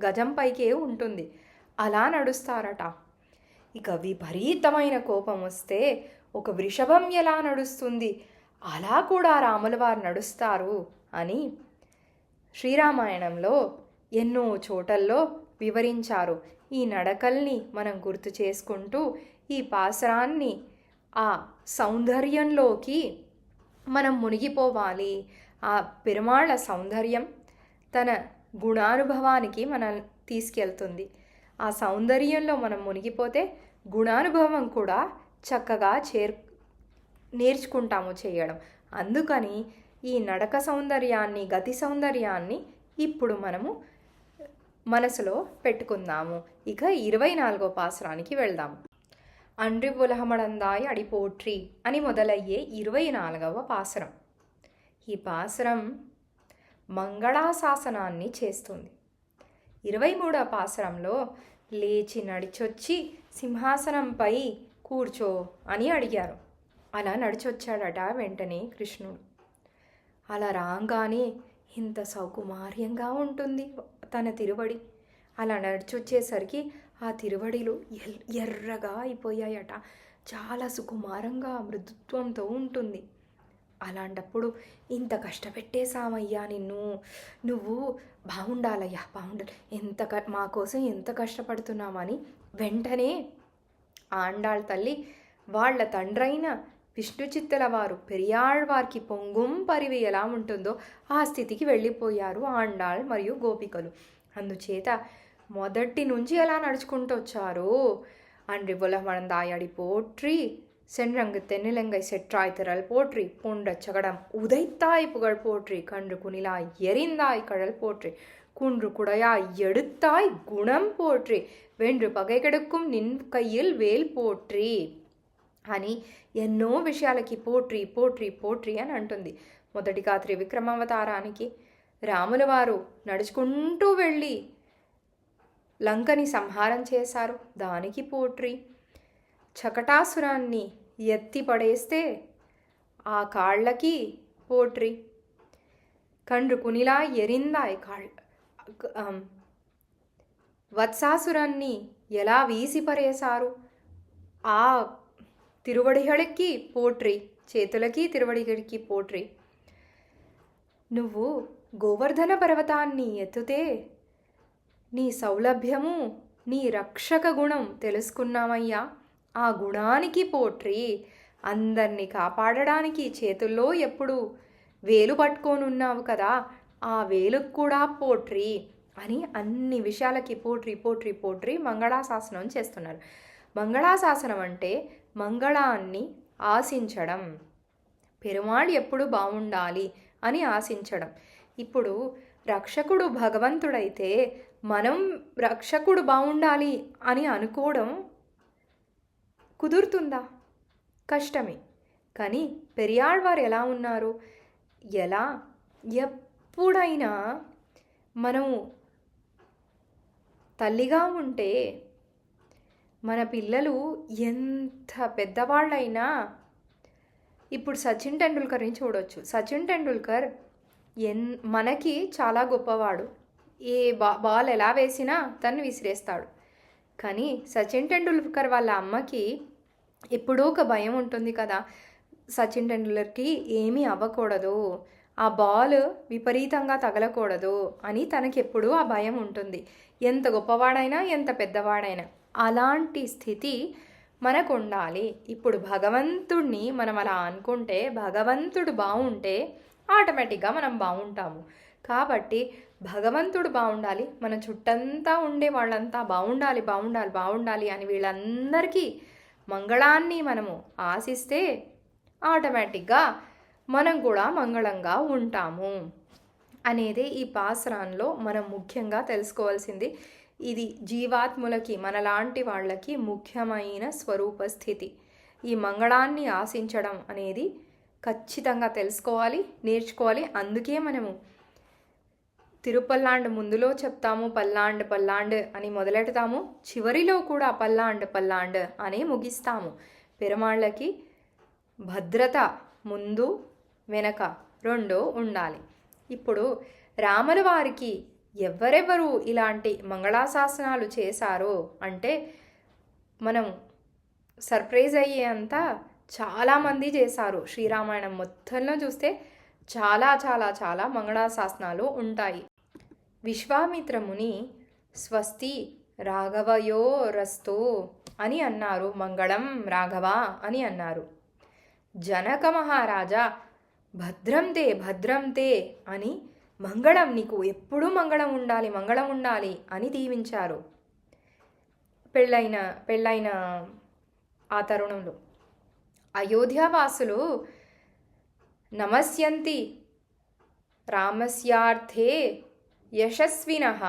గజంపైకే ఉంటుంది. అలా నడుస్తారట. ఇక విపరీతమైన కోపం వస్తే ఒక వృషభం ఎలా నడుస్తుంది, అలా కూడా రాముల వారు నడుస్తారు అని శ్రీరామాయణంలో ఎన్నో చోటల్లో వివరించారు. ఈ నడకల్ని మనం గుర్తు చేసుకుంటూ ఈ పాసరాన్ని, ఆ సౌందర్యంలోకి మనం మునిగిపోవాలి. ఆ పెరుమాళ్ళ సౌందర్యం తన గుణానుభవానికి మనం తీసుకెళ్తుంది. ఆ సౌందర్యంలో మనం మునిగిపోతే గుణానుభవం కూడా చక్కగా నేర్చుకుంటాము చేయడం. అందుకని ఈ నడక సౌందర్యాన్ని, గతి సౌందర్యాన్ని ఇప్పుడు మనము మనసులో పెట్టుకుందాము. ఇక 24వ పాసురానికి వెళ్దాం. అండ్రి ఉలహమడందాయి అడిపోట్రి అని మొదలయ్యే 24వ పాసురం. ఈ పాసురం మంగళాశాసనాన్ని చేస్తుంది. 23వ పాసురంలో లేచి నడిచొచ్చి సింహాసనంపై కూర్చో అని అడిగారు. అలా నడిచొచ్చాడట వెంటనే కృష్ణుడు. అలా రాగానే ఇంత సౌకుమార్యంగా ఉంటుంది తన తిరువడి. అలా నడిచొచ్చేసరికి ఆ తిరువడిలు ఎర్రగా అయిపోయాయట. చాలా సుకుమారంగా మృదుత్వంతో ఉంటుంది. అలాంటప్పుడు ఇంత కష్టపెట్టేశామయ్యా నిన్ను, నువ్వు బాగుండాలయ్యా, బాగుండాలి, మా కోసం ఎంత కష్టపడుతున్నామని వెంటనే ఆండాళ్ తల్లి వాళ్ళ తండ్రైన విష్ణు చిత్తల వారు పెరియాళ్వారికి పొంగుం పరివి ఎలా ఉంటుందో ఆ స్థితికి వెళ్ళిపోయారు ఆండాళ్ మరియు గోపికలు. అందుచేత మొదటి నుంచి ఎలా నడుచుకుంటూ వచ్చారు, அன்று உலகமளந்தாயடி போற்றி சென்றங்கு தென்னிலங்கை செற்றாய் திரள் போற்றி பூண்ட சகடம் உதைத்தாய் புகழ் போற்றி கன்று குனிலாய் எரிந்தாய் கடல் போற்றி குன்று குடையாய் எடுத்தாய் குணம் போற்றி வென்று పగై కెడుక్కుం నిన్ కయ్యిల్ వేల్ పోట్రి అని ఎన్నో విషయాలకి పోట్రి పోట్రి పోట్రి అని అంటుంది. మొదటిగా త్రివిక్రమావతారానికి రాముల వారు నడుచుకుంటూ వెళ్ళి లంకని సంహారం చేశారు, దానికి పోట్రి. చకటాసురాన్ని ఎత్తి పడేస్తే ఆ కాళ్ళకి పోట్రి. కండ్రు కునిలా ఎరిందాయ్ వత్సాసురాన్ని ఎలా వీసి పరేశారు, ఆ తిరువడిగడికి పోట్రి, చేతులకి తిరువడిగడికి పోట్రి. నువ్వు గోవర్ధన పర్వతాన్ని ఎత్తుతే నీ సౌలభ్యము, నీ రక్షక గుణం తెలుసుకున్నామయ్యా, ఆ గుణానికి పోట్రి. అందరినీ కాపాడడానికి చేతుల్లో ఎప్పుడు వేలు పట్టుకోనున్నావు కదా, ఆ వేలుకు కూడా పోట్రి అని అన్ని విషయాలకి పోట్రి పోట్రి పోట్రి మంగళాశాసనం చేస్తున్నారు. మంగళాశాసనం అంటే మంగళాన్ని ఆశించడం, పెరుమాళ్ ఎప్పుడు బాగుండాలి అని ఆశించడం. ఇప్పుడు రక్షకుడు భగవంతుడైతే మనం రక్షకుడు బాగుండాలి అని అనుకోవడం కుదురుతుందా? కష్టమే. కానీ పెరియాళ్వారు ఎలా ఉన్నారు, ఎలా ఎప్పుడైనా మనము తల్లిగా ఉంటే మన పిల్లలు ఎంత పెద్దవాళ్ళైనా, ఇప్పుడు సచిన్ టెండూల్కర్ని చూడవచ్చు. సచిన్ టెండూల్కర్ మనకి చాలా గొప్పవాడు, ఏ బాల్ ఎలా వేసినా తను విసిరేస్తాడు. కానీ సచిన్ టెండూల్కర్ వాళ్ళ అమ్మకి ఎప్పుడూ ఒక భయం ఉంటుంది కదా, సచిన్ టెండూల్కర్కి ఏమీ అవ్వకూడదు, ఆ బాల్ విపరీతంగా తగలకూడదు అని తనకెప్పుడూ ఆ భయం ఉంటుంది, ఎంత గొప్పవాడైనా ఎంత పెద్దవాడైనా. అలాంటి స్థితి మనకు ఉండాలి. ఇప్పుడు భగవంతుడిని మనం అలా అనుకుంటే, భగవంతుడు బాగుంటే ఆటోమేటిక్గా మనం బాగుంటాము. కాబట్టి భగవంతుడు బాగుండాలి, మన చుట్టంతా ఉండే వాళ్ళంతా బాగుండాలి బాగుండాలి బాగుండాలి అని వీళ్ళందరికీ మంగళాన్ని మనము ఆశిస్తే ఆటోమేటిక్గా మనం కూడా మంగళంగా ఉంటాము అనేదే ఈ పాసరాన్లో మనం ముఖ్యంగా తెలుసుకోవాల్సింది. ఇది జీవాత్ములకి, మనలాంటి వాళ్ళకి ముఖ్యమైన స్వరూప స్థితి. ఈ మంగళాన్ని ఆశించడం అనేది ఖచ్చితంగా తెలుసుకోవాలి, నేర్చుకోవాలి. అందుకే మనము తిరుపల్లాండ్ ముందులో చెప్తాము పల్లాండ్ పల్లాండ్ అని మొదలెడతాము, చివరిలో కూడా పల్లాండ్ పల్లాండ్ అని ముగిస్తాము. పెరుమాళ్ళకి భద్రత ముందు వెనక రెండూ ఉండాలి. ఇప్పుడు రాముల వారికి ఎవరెవరు ఇలాంటి మంగళాశాసనాలు చేశారో అంటే మనం సర్ప్రైజ్ అయ్యేంత చాలామంది చేశారు. శ్రీరామాయణం మొత్తంలో చూస్తే చాలా చాలా చాలా మంగళాశాసనాలు ఉంటాయి. విశ్వామిత్ర ముని స్వస్తి రాఘవయోరస్తు అని అన్నారు, మంగళం రాఘవ అని అన్నారు. జనక మహారాజా భద్రం తే అని మంగళం, నీకు ఎప్పుడూ మంగళం ఉండాలి అని దీవించారు. పెళ్ళైన ఆ తరుణంలో అయోధ్యావాసులు నమస్యంతి రామస్యార్థే యశస్వినః,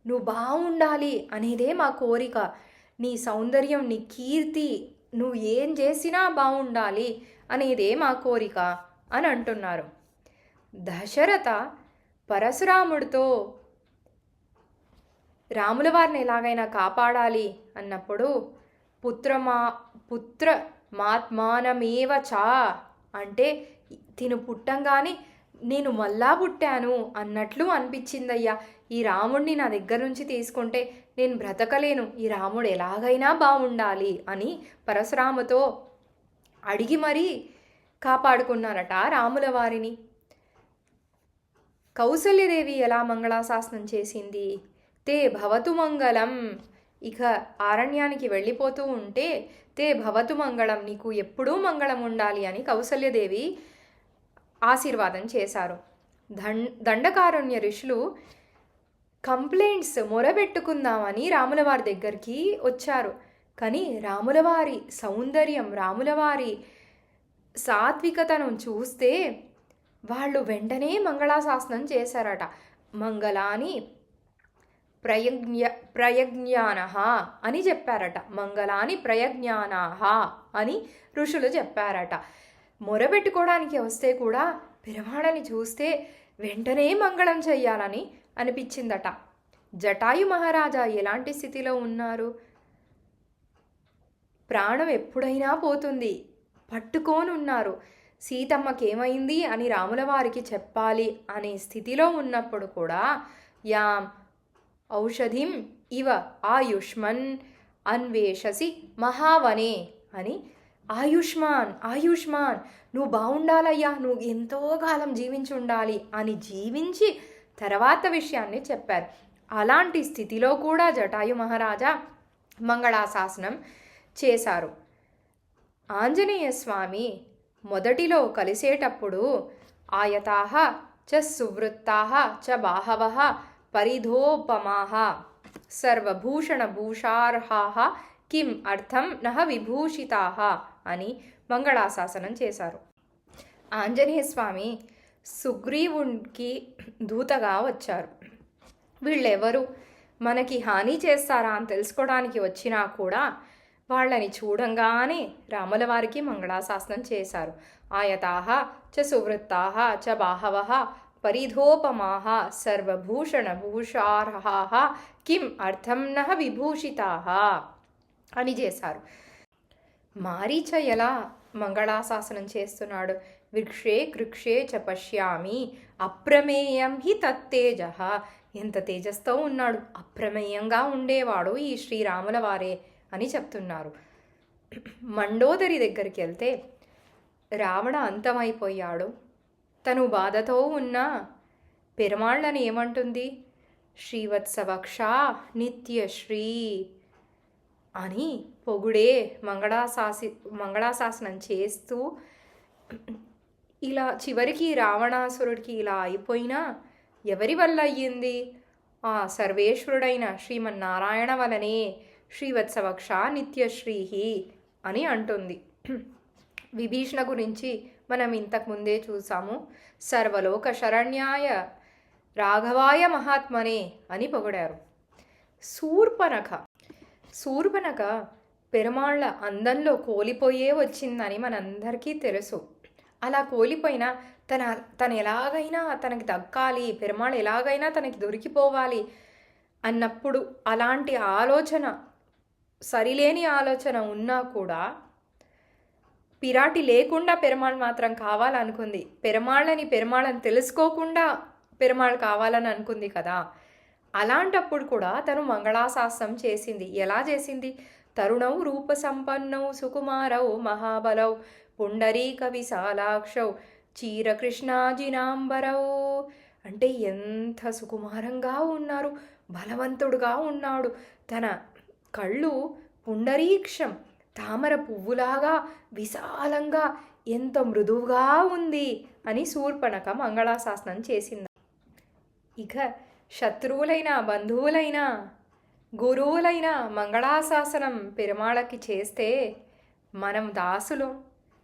నువ్వు బాగుండాలి అనేదే మా కోరిక, నీ సౌందర్యం, నీ కీర్తి, నువ్వు ఏం చేసినా బాగుండాలి అనేదే మా కోరిక అని అంటున్నారు. దశరథ పరశురాముడితో రాముల వారిని ఎలాగైనా కాపాడాలి అన్నప్పుడు పుత్ర మాత్మానమేవ చా అంటే తిను పుట్టంగానే నేను మళ్ళా పుట్టాను అన్నట్లు అనిపించిందయ్యా, ఈ రాముడిని నా దగ్గర నుంచి తీసుకుంటే నేను బ్రతకలేను, ఈ రాముడు ఎలాగైనా బాగుండాలి అని పరశురాముతో అడిగి మరీ కాపాడుకున్నారట రాముల వారిని. కౌసల్యదేవి ఎలా మంగళాశాసనం చేసింది? తే భవతు మంగళం. ఇక ఆరణ్యానికి వెళ్ళిపోతూ ఉంటే తే భవతు మంగళం, నీకు ఎప్పుడూ మంగళం ఉండాలి అని కౌసల్యదేవి ఆశీర్వాదం చేశారు. దండకారణ్య ఋషులు కంప్లైంట్స్ మొరబెట్టుకుందామని రాములవారి దగ్గరికి వచ్చారు. కానీ రాములవారి సౌందర్యం, రాములవారి సాత్వికతను చూస్తే వాళ్ళు వెంటనే మంగళాశాసనం చేశారట. మంగళాని ప్రయజ్ఞానః అని చెప్పారట. మంగళాని ప్రయజ్ఞానాః అని ఋషులు చెప్పారట. మొరబెట్టుకోవడానికి వస్తే కూడా పెరుమాళని చూస్తే వెంటనే మంగళం చెయ్యాలని అనిపించిందట. జటాయు మహారాజా ఎలాంటి స్థితిలో ఉన్నారు? ప్రాణం ఎప్పుడైనా పోతుంది, పట్టుకొని ఉన్నారు. సీతమ్మకేమైంది అని రాముల వారికి చెప్పాలి అనే స్థితిలో ఉన్నప్పుడు కూడా యాం ఔషధిం ఇవ ఆయుష్మన్ అన్వేషసి మహావనే అని ఆయుష్మాన్ ఆయుష్మాన్, నువ్వు బాగుండాలయ్యా, నువ్వు ఎంతో కాలం జీవించి ఉండాలి అని జీవించి తర్వాత విషయాన్ని చెప్పారు. అలాంటి స్థితిలో కూడా జటాయు మహారాజా మంగళాశాసనం చేశారు. ఆంజనేయ స్వామి మొదటిలో కలిసేటప్పుడు ఆయతాః చ సువృత్తాః చ బాహవః పరిధోపమాః సర్వభూషణభూషార్హాః కిం అర్థం నః విభూషితాః అని మంగళాశాసనం చేశారు. ఆంజనేయ స్వామి సుగ్రీవునికి దూతగా వచ్చారు. వీళ్ళెవరు, మనకి హాని చేస్తారా అని తెలుసుకోవడానికి వచ్చినా కూడా వాళ్ళని చూడంగానే రాముల వారికి మంగళాశాసనం చేశారు. ఆయతాః చ సువృత్తాః చ బాహవః పరిధోపమాః సర్వభూషణభూషార్హాః కిం అర్థం నః విభూషితాః అని చేశారు. మారీచ ఎలా మంగళాశాసనం చేస్తున్నాడు? వృక్షే కృక్షే చ పశ్యామి అప్రమేయం హి తత్తేజః. ఎంత తేజస్తో ఉన్నాడు, అప్రమేయంగా ఉండేవాడు ఈ శ్రీరాముల వారే అని చెప్తున్నారు. మండోదరి దగ్గరికి వెళ్తే రావణ అంతమైపోయాడు. తను బాధతో ఉన్న పెరుమాళ్ళని ఏమంటుంది? శ్రీవత్సవక్ష నిత్యశ్రీ అని పొగుడే మంగళాశాసనం చేస్తూ ఇలా చివరికి రావణాసురుడికి ఇలా అయిపోయినా ఎవరి వల్ల అయ్యింది? ఆ సర్వేశ్వరుడైన శ్రీమన్నారాయణ వలనే. శ్రీవత్సవక్ష నిత్యశ్రీహి అని అంటుంది. విభీషణ గురించి మనం ఇంతకుముందే చూసాము. సర్వలోక శరణ్యాయ రాఘవాయ మహాత్మనే అని పొగిడారు. శూర్పణఖ పెరుమాళ్ళ అందంలో కోలిపోయే వచ్చిందని మనందరికీ తెలుసు. అలా కోలిపోయినా తను ఎలాగైనా తనకి దక్కాలి, పెరుమాళ్ ఎలాగైనా తనకి దొరికిపోవాలి అన్నప్పుడు అలాంటి ఆలోచన, సరిలేని ఆలోచన ఉన్నా కూడా పిరాటి లేకుండా పెరుమాళ్ మాత్రం కావాలనుకుంది. పెరుమాళ్ళని తెలుసుకోకుండా పెరుమాళ్ కావాలని అనుకుంది కదా. అలాంటప్పుడు కూడా తను మంగళాశాసనం చేసింది. ఎలా చేసింది? తరుణౌ రూప సంపన్నౌ సుకుమారౌ మహాబలౌ పుండరీక విశాలాక్షౌ చీరకృష్ణాజినాంబరౌ. అంటే ఎంత సుకుమారంగా ఉన్నారు, బలవంతుడుగా ఉన్నాడు. తన కళ్ళు పుండరీక్షం, తామర పువ్వులాగా విశాలంగా ఎంత మృదువుగా ఉంది అని శూర్పణఖ మంగళాశాసనం చేసింది. ఇక శత్రువులైన, బంధువులైన, గురువులైన మంగళాశాసనం పెరుమాళకి చేస్తే మనం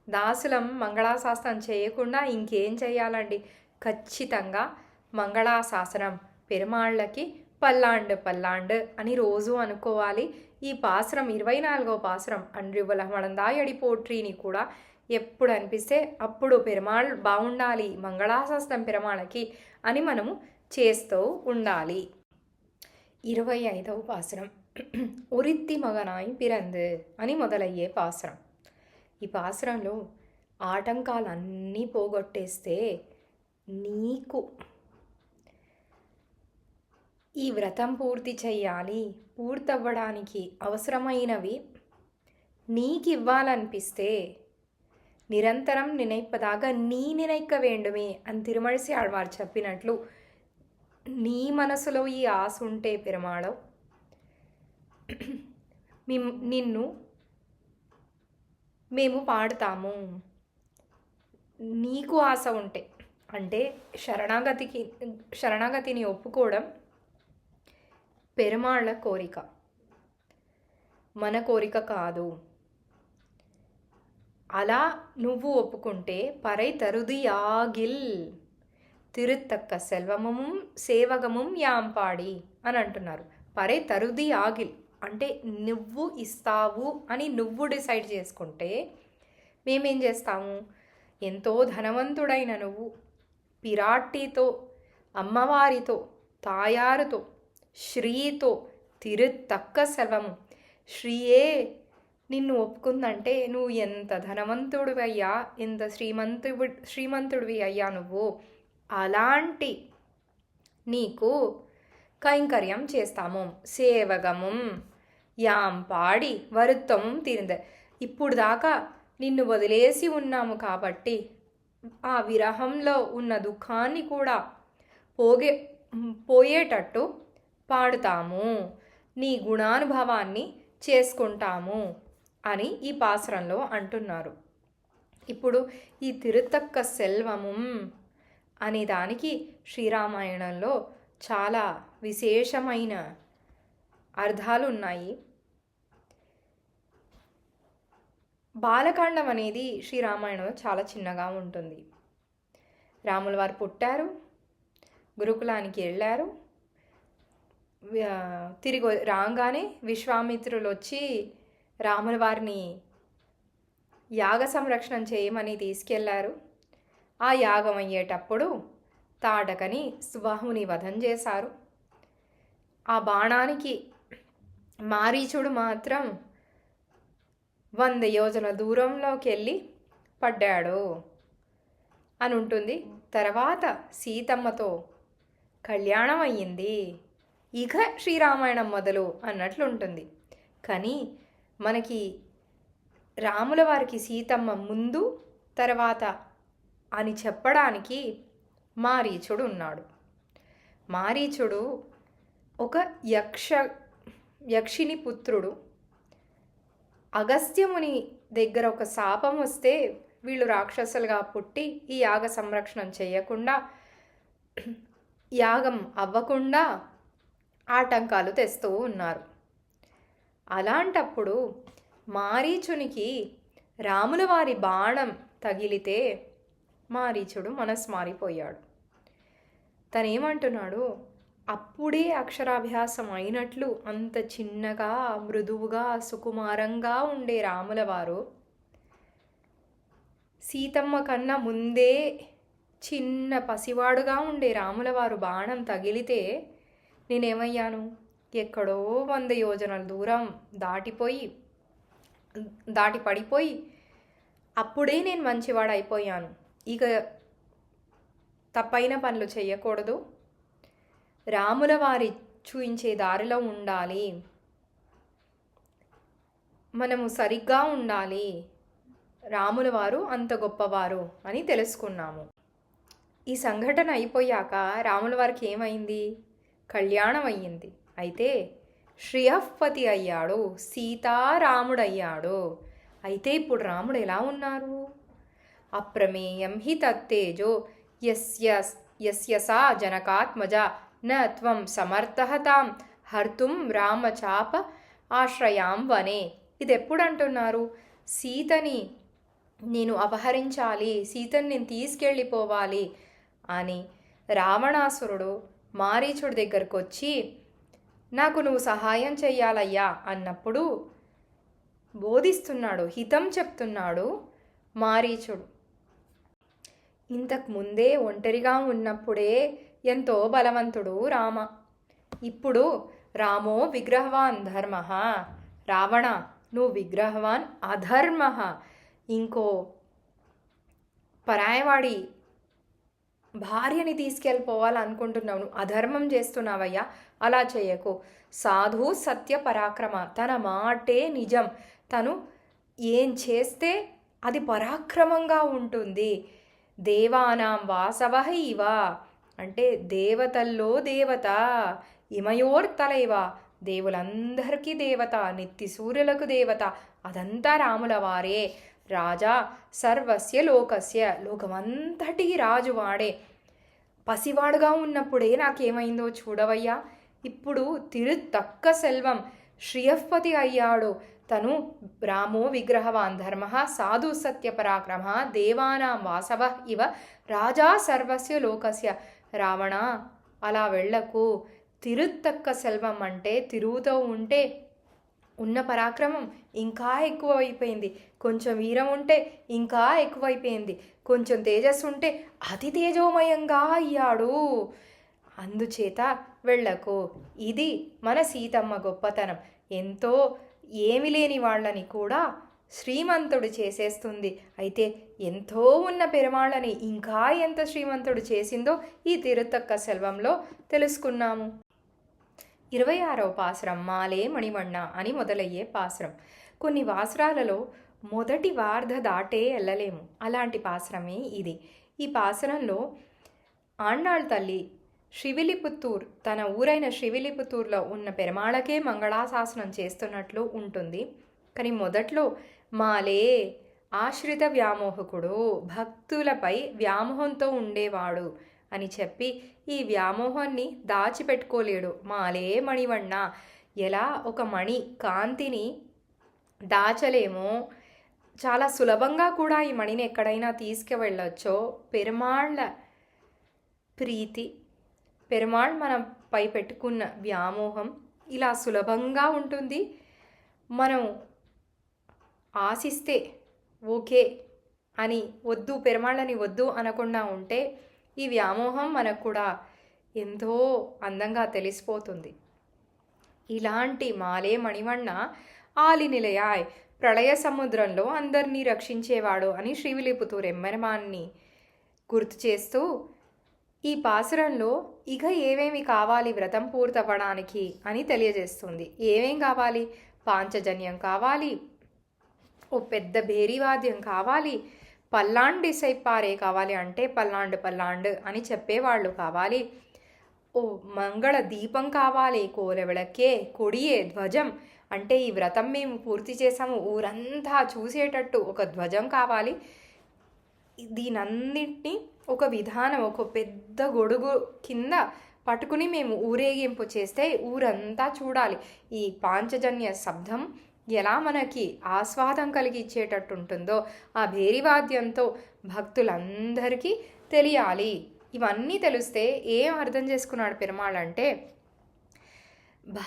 దాసులం మంగళాశాసనం చేయకుండా ఇంకేం చేయాలండి? ఖచ్చితంగా మంగళాశాసనం పెరుమాళ్ళకి పల్లాండు అని రోజు అనుకోవాలి. ఈ పాసురం 24వ పాసురం అన్రివుల మళందాయడి పోట్రీని కూడా ఎప్పుడు అనిపిస్తే అప్పుడు పెరుమాళ్ బాగుండాలి, మంగళాశాసనం పెరుమాళకి అని మనము చేస్తూ ఉండాలి. 25వ పాసురం ఉరిత్తి మగనాయి పిరందు అని మొదలయ్యే పాసురం. ఈ పాసురంలో ఆటంకాలన్నీ పోగొట్టేస్తే నీకు ఈ వ్రతం పూర్తి చెయ్యాలి, పూర్తవ్వడానికి అవసరమైనవి నీకివ్వాలనిపిస్తే నిరంతరం నిனைப்பதாக நீ நினைக்க வேண்டுமே అని తిరుమళసి ఆళ్వార్ చెప్పినట్లు నీ మనసులో ఈ ఆశ ఉంటే పెరుమాళవ్ నిన్ను మేము పాడుతాము. నీకు ఆశ ఉంటే అంటే శరణాగతిని ఒప్పుకోవడం పెరుమాళ్ళ కోరిక, మన కోరిక కాదు. అలా నువ్వు ఒప్పుకుంటే పరై తరుదియాగిల్ తిరుత్తక్క సెల్వమము సేవగము యాంపాడి అని అంటున్నారు. పరై తరుది ఆగిల్ అంటే నువ్వు ఇస్తావు అని నువ్వు డిసైడ్ చేసుకుంటే మేమేం చేస్తాము? ఎంతో ధనవంతుడైన నువ్వు పిరాట్టితో, అమ్మవారితో, తాయారుతో, శ్రీతో తిరుత్తక్క సెల్వము శ్రీయే నిన్ను ఒప్పుకుందంటే నువ్వు ఎంత ధనవంతుడివి అయ్యా, ఎంత శ్రీమంతుడివి అయ్యా నువ్వు. అలాంటి నీకు కైంకర్యం చేస్తాము. సేవగము యాంపాడి వరుత్వం తీరింద. ఇప్పుడు దాకా నిన్ను వదిలేసి ఉన్నాము కాబట్టి ఆ విరహంలో ఉన్న దుఃఖాన్ని కూడా పోయేటట్టు పాడుతాము, నీ గుణానుభవాన్ని చేసుకుంటాము అని ఈ పాసురంలో అంటున్నారు. ఇప్పుడు ఈ తిరుత్తక్క సెల్వము అనే దానికి శ్రీరామాయణంలో చాలా విశేషమైన అర్థాలు ఉన్నాయి. బాలకాండం అనేది శ్రీరామాయణంలో చాలా చిన్నగా ఉంటుంది. రాముల వారు పుట్టారు, గురుకులానికి వెళ్ళారు, తిరిగి రాగానే విశ్వామిత్రులు వచ్చి రాముల వారిని యాగ సంరక్షణ చేయమని తీసుకెళ్లారు. ఆ యాగం అయ్యేటప్పుడు తాటకని సుబాహుని వధం చేశారు. ఆ బాణానికి మారీచుడు మాత్రం 100 యోజన దూరంలోకి వెళ్ళి పడ్డాడు అని ఉంటుంది. తర్వాత సీతమ్మతో కళ్యాణం అయ్యింది, ఇక శ్రీరామాయణం మొదలు అన్నట్లు ఉంటుంది. కానీ మనకి రాముల వారికి సీతమ్మ ముందు తర్వాత అని చెప్పడానికి మారీచుడు ఉన్నాడు. మారీచుడు ఒక యక్షిని పుత్రుడు. అగస్త్యముని దగ్గర ఒక శాపం వస్తే వీళ్ళు రాక్షసులుగా పుట్టి ఈ యాగ సంరక్షణ చేయకుండా, యాగం అవ్వకుండా ఆటంకాలు తెస్తూ ఉన్నారు. అలాంటప్పుడు మారీచునికి రాముల వారి బాణం తగిలితే మారీచుడు మనసు మారిపోయాడు. తనేమంటున్నాడు? అప్పుడే అక్షరాభ్యాసం అయినట్లు అంత చిన్నగా, మృదువుగా, సుకుమారంగా ఉండే రాముల వారు సీతమ్మ కన్నా ముందే చిన్న పసివాడుగా ఉండే రాముల వారు బాణం తగిలితే నేనేమయ్యాను? ఎక్కడో 100 యోజనల దూరం దాటి పడిపోయి అప్పుడే నేను మంచివాడైపోయాను. ఇక తప్పైన పనులు చేయకూడదు, రాముల వారి చూయించే దారిలో ఉండాలి, మనము సరిగ్గా ఉండాలి, రాముల వారు అంత గొప్పవారు అని తెలుసుకున్నాము. ఈ సంఘటన అయిపోయాక రాముల వారికి ఏమైంది? కళ్యాణం అయ్యింది. అయితే శ్రీయఃపతి అయ్యాడు, సీతారాముడయ్యాడు. అయితే ఇప్పుడు రాముడు ఎలా ఉన్నారు? అప్రమేయం హి తత్తేజో యస్య సా జనకాత్మజ న త్వం సమర్థః తాం హర్తుం రామచాప ఆశ్రయాం వనే. ఇది ఎప్పుడు అంటున్నారు? సీతని నేను అపహరించాలి, సీతని నేను తీసుకెళ్ళిపోవాలి అని రావణాసురుడు మారీచుడి దగ్గరకు వచ్చి నాకు నువ్వు సహాయం చెయ్యాలయ్యా అన్నప్పుడు బోధిస్తున్నాడు, హితం చెప్తున్నాడు మారీచుడు. ఇంతకు ముందే ఒంటరిగా ఉన్నప్పుడే ఎంతో బలవంతుడు రామ. ఇప్పుడు రామో విగ్రహవాన్ ధర్మ, రావణ నువ్వు విగ్రహవాన్ అధర్మ, ఇంకో పరాయవాడి భార్యని తీసుకెళ్ళిపోవాలనుకుంటున్నావు, నువ్వు అధర్మం చేస్తున్నావయ్యా, అలా చేయకు. సాధు సత్య పరాక్రమ, తన మాటే నిజం, తను ఏం చేస్తే అది పరాక్రమంగా ఉంటుంది. దేవానాం వాసవ ఇవ, అంటే దేవతల్లో దేవత, ఇమయోర్తలైవ, దేవులందరికీ దేవత, నిత్య సూర్యులకు దేవత, అదంతా రాముల వారే. రాజా సర్వస్య లోకస్య, లోకమంతటికి రాజు వాడే. పసివాడుగా ఉన్నప్పుడే నాకేమైందో చూడవయ్యా, ఇప్పుడు తిరుతక్క సెల్వం శ్రియపతి అయ్యాడు. తను రామో విగ్రహవాన్ ధర్మ సాధు సత్య పరాక్రమ దేవానాం వాసవ ఇవ రాజా సర్వస్య లోకస్య. రావణ, అలా వెళ్ళకు. తిరుతక్క సెల్వం అంటే తిరుగుతూ ఉంటే ఉన్న పరాక్రమం ఇంకా ఎక్కువైపోయింది, కొంచెం వీరం ఉంటే ఇంకా ఎక్కువైపోయింది, కొంచెం తేజస్సు ఉంటే అతి తేజోమయంగా అయ్యాడు. అందుచేత వెళ్ళకు. ఇది మన సీతమ్మ గొప్పతనం. ఎంతో ఏమి లేని వాళ్ళని కూడా శ్రీమంతుడు చేసేస్తుంది. అయితే ఎంతో ఉన్న పెరుమాళ్ళని ఇంకా ఎంత శ్రీమంతుడు చేసిందో ఈ తిరుతక్క సెల్వంలో తెలుసుకున్నాము. 26వ పాసురం మాలే మణివಣ್ణ అని మొదలయ్యే పాసురం. కొన్ని పాసురాలలో మొదటి వార్ధ దాటే వెళ్ళలేము, అలాంటి పాసురమే ఇది. ఈ పాసురంలో ఆండాళ్ తల్లి శ్రీవిల్లిపుత్తూర్, తన ఊరైన శ్రీవిల్లిపుత్తూర్లో ఉన్న పెరుమాళకే మంగళాశాసనం చేస్తున్నట్లు ఉంటుంది. కానీ మొదట్లో మాలే ఆశ్రిత వ్యామోహకుడు, భక్తులపై వ్యామోహంతో ఉండేవాడు అని చెప్పి ఈ వ్యామోహాన్ని దాచిపెట్టుకోలేడు. మాలే మణివಣ್ణ, ఎలా ఒక మణి కాంతిని దాచలేమో చాలా సులభంగా కూడా ఈ మణిని ఎక్కడైనా తీసుకువెళ్ళొచ్చో, పెరుమాళ్ళ ప్రీతి, పెరుమాళ్ మనపై పెట్టుకున్న వ్యామోహం ఇలా సులభంగా ఉంటుంది. మనం ఆశిస్తే ఓకే అని వద్దు, పెరుమాళ్ళని వద్దు అనకుండా ఉంటే ఈ వ్యామోహం మనకు కూడా ఎంతో అందంగా తెలిసిపోతుంది. ఇలాంటి మాలే మణివಣ್ణ ఆలి నిలయాయ్, ప్రళయ సముద్రంలో అందరినీ రక్షించేవాడు అని శ్రీవిల్లిపుత్తూర్ ఎమ్మెరమాన్ని గుర్తు చేస్తూ ఈ పాసురంలో ఇక ఏమేమి కావాలి వ్రతం పూర్తవ్వడానికి అని తెలియజేస్తుంది. ఏమేం కావాలి? పాంచజన్యం కావాలి, ఓ పెద్ద భేరీవాద్యం కావాలి, పల్లాండ్ ఇసైపారే కావాలి, అంటే పల్లాండ్ అని చెప్పేవాళ్ళు కావాలి, ఓ మంగళ దీపం కావాలి, కోలెవెళకే కొడియే ధ్వజం, అంటే ఈ వ్రతం మేము పూర్తి చేసాము ఊరంతా చూసేటట్టు ఒక ధ్వజం కావాలి. దీనన్నింటినీ ఒక విధానం, ఒక పెద్ద గొడుగు కింద పట్టుకుని మేము ఊరేగింపు చేస్తే ఊరంతా చూడాలి. ఈ పాంచజన్య శబ్దం ఎలా మనకి ఆస్వాదం కలిగించేటట్టు ఉంటుందో ఆ భేరివాద్యంతో భక్తులందరికీ తెలియాలి. ఇవన్నీ తెలిస్తే ఏం అర్థం చేసుకున్నాడు పెరుమాళ్ అంటే,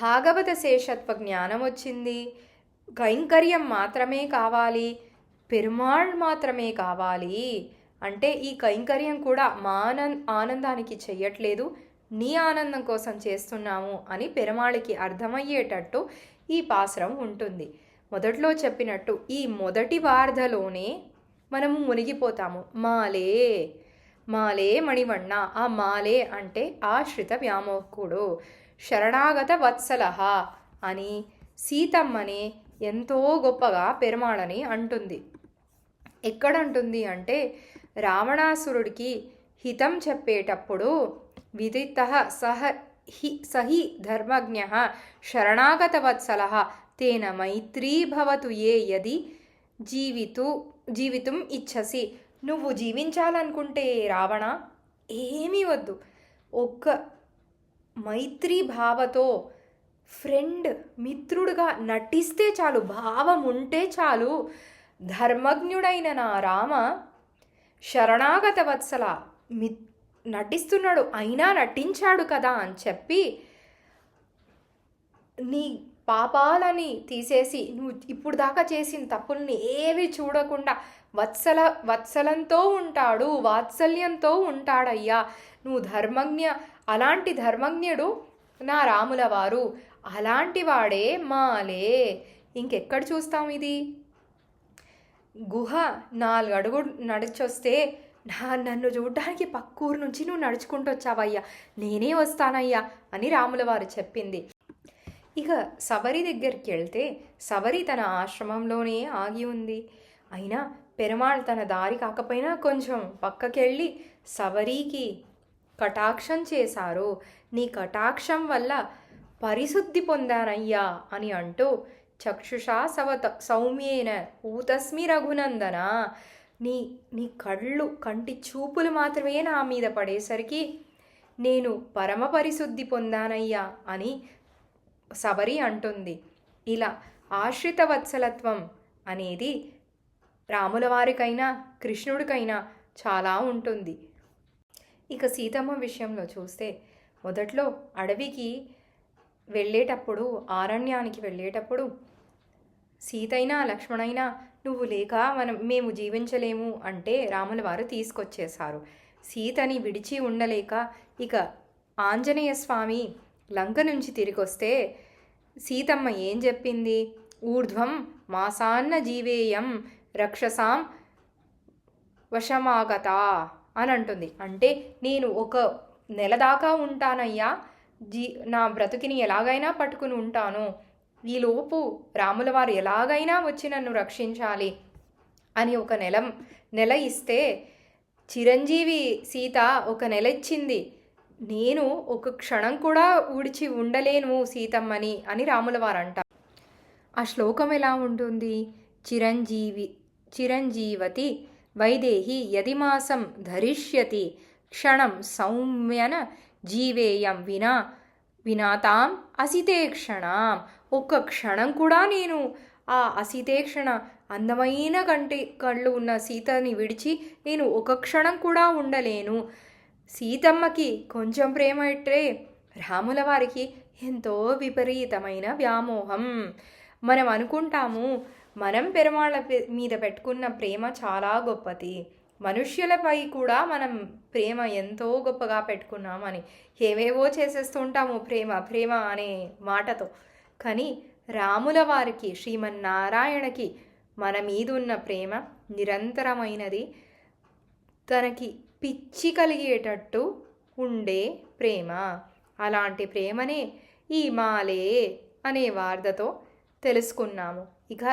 భాగవత శేషత్వ జ్ఞానం వచ్చింది, కైంకర్యం మాత్రమే కావాలి, పెరుమాళ్ మాత్రమే కావాలి, అంటే ఈ కైంకర్యం కూడా మా ఆనందానికి చెయ్యట్లేదు, నీ ఆనందం కోసం చేస్తున్నాము అని పెరుమాళికి అర్థమయ్యేటట్టు ఈ పాసురం ఉంటుంది. మొదట్లో చెప్పినట్టు ఈ మొదటి వార్ధలోనే మనము మునిగిపోతాము. మాలే మాలే మణివಣ್ణ, ఆ మాలే అంటే ఆశ్రిత వ్యామోహకుడు, శరణాగత వత్సలహ అని సీతమ్మని ఎంతో గొప్పగా పెరుమాళని అంటుంది. ఎక్కడంటుంది అంటే రావణాసురుడికి హితం చెప్పేటప్పుడు విదిత సహి ధర్మజ్ఞ శరణాగత వత్సలః తేన మైత్రీ భవతు ఏ యది జీవితం ఇచ్చసి. నువ్వు జీవించాలనుకుంటే రావణ ఏమీ వద్దు, ఒక్క మైత్రీ భావతో ఫ్రెండ్ మిత్రుడుగా నటిస్తే చాలు, భావం ఉంటే చాలు. ధర్మజ్ఞుడైన నా రామ శరణాగత వత్సల నటిస్తున్నాడు, అయినా నటించాడు కదా అని చెప్పి నీ పాపాలని తీసేసి నువ్వు ఇప్పుడు దాకా చేసిన తప్పుల్ని ఏవి చూడకుండా వత్సలంతో ఉంటాడు, వాత్సల్యంతో ఉంటాడయ్యా. నువ్వు అలాంటి ధర్మజ్ఞుడు నా రాముల వారు, అలాంటి వాడే మాలే. ఇంకెక్కడ చూస్తాం ఇది? గుహ 4 అడుగు నడిచొస్తే నన్ను చూడ్డానికి పక్కూరు నుంచి నువ్వు నడుచుకుంటూ వచ్చావయ్యా, నేనే వస్తానయ్యా అని రాముల వారు చెప్పింది. ఇక శబరి దగ్గరికి వెళ్తే శబరి తన ఆశ్రమంలోనే ఆగి ఉంది. అయినా పెరుమాళ్ తన దారి కాకపోయినా కొంచెం పక్కకెళ్ళి శబరికి కటాక్షం చేశారు. నీ కటాక్షం వల్ల పరిశుద్ధి పొందానయ్యా అని అంటూ చక్షుషా సౌమ్యేన ఊతస్మి రఘునందన, నీ నీ కంటి చూపులు మాత్రమే నా మీద పడేసరికి నేను పరమ పరిశుద్ధి పొందానయ్యా అని శబరి అంటుంది. ఇలా ఆశ్రిత వత్సలత్వం అనేది రాముల వారికైనా కృష్ణుడికైనా చాలా ఉంటుంది. ఇక సీతమ్మ విషయంలో చూస్తే మొదట్లో అడవికి వెళ్ళేటప్పుడు, ఆరణ్యానికి వెళ్ళేటప్పుడు సీతైనా లక్ష్మణైనా నువ్వు లేక మేము జీవించలేము అంటే రాముల వారు తీసుకొచ్చేశారు. సీతని విడిచి ఉండలేక ఇక ఆంజనేయ స్వామి లంక నుంచి తిరిగి వస్తే సీతమ్మ ఏం చెప్పింది? ఊర్ధ్వం మాసాన్న జీవేయం రక్షసాం వశమాగత అని అంటుంది. అంటే నేను ఒక నెల దాకా ఉంటానయ్యా, నా బ్రతుకిని ఎలాగైనా పట్టుకుని ఉంటాను, ఈలోపు రాముల వారు ఎలాగైనా వచ్చి నన్ను రక్షించాలి అని ఒక నెల ఇస్తే చిరంజీవి సీత ఒక నెల ఇచ్చింది. నేను ఒక క్షణం కూడా ఊడిచి ఉండలేను సీతమ్మని అని రాముల వారు అంటారు. ఆ శ్లోకం ఎలా ఉంటుంది? చిరంజీవతి వైదేహి యదిమాసం ధరిష్యతి క్షణం సౌమ్యన జీవేయం వినాతాం అసితేక్షణం. ఒక్క క్షణం కూడా నేను ఆ అసితేక్షణ అందమైన కళ్ళు ఉన్న సీతని విడిచి నేను ఒక క్షణం కూడా ఉండలేను. సీతమ్మకి కొంచెం ప్రేమ ఇట్టే రాముల వారికి ఎంతో విపరీతమైన వ్యామోహం. మనం అనుకుంటాము మనం పెరుమాళ్ళ మీద పెట్టుకున్న ప్రేమ చాలా గొప్పది, మనుష్యులపై కూడా మనం ప్రేమ ఎంతో గొప్పగా పెట్టుకున్నామని ఏవేవో చేసేస్తూ ఉంటాము ప్రేమ అనే మాటతో. కానీ రాముల వారికి, శ్రీమన్నారాయణకి మన మీద ఉన్న ప్రేమ నిరంతరమైనది. తనకి పిచ్చి కలిగేటట్టు ఉండే ప్రేమ. అలాంటి ప్రేమనే ఈ మాలే అనే వార్తతో తెలుసుకున్నాము. ఇక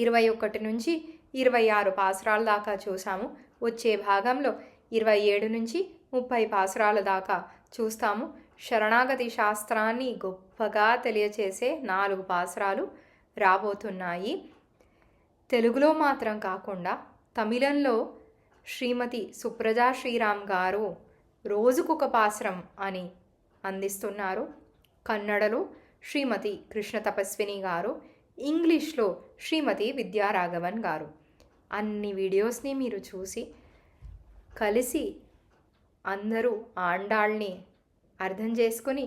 21 నుంచి 26 పాసురాల దాకా చూసాము. వచ్చే భాగంలో 27 నుంచి 30 పాసురాల దాకా చూస్తాము. శరణాగతి శాస్త్రాన్ని గొప్పగా తెలియచేసే 4 పాసురాలు రాబోతున్నాయి. తెలుగులో మాత్రం కాకుండా తమిళంలో శ్రీమతి సుప్రజా శ్రీరామ్ గారు రోజుకొక పాసురం అని అందిస్తున్నారు. కన్నడలో శ్రీమతి కృష్ణ తపస్విని గారు, ఇంగ్లీష్లో శ్రీమతి విద్యారాఘవన్ గారు. అన్ని వీడియోస్ని మీరు చూసి కలిసి అందరూ ఆండాళ్ళని అర్థం చేసుకొని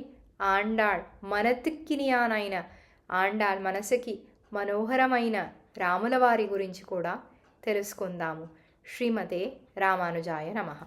ఆండాళ్ మనతిక్కినియానైన ఆండాళ్ మనసుకి మనోహరమైన రాముల వారి గురించి కూడా తెలుసుకుందాము. శ్రీమతే రామానుజాయ నమః.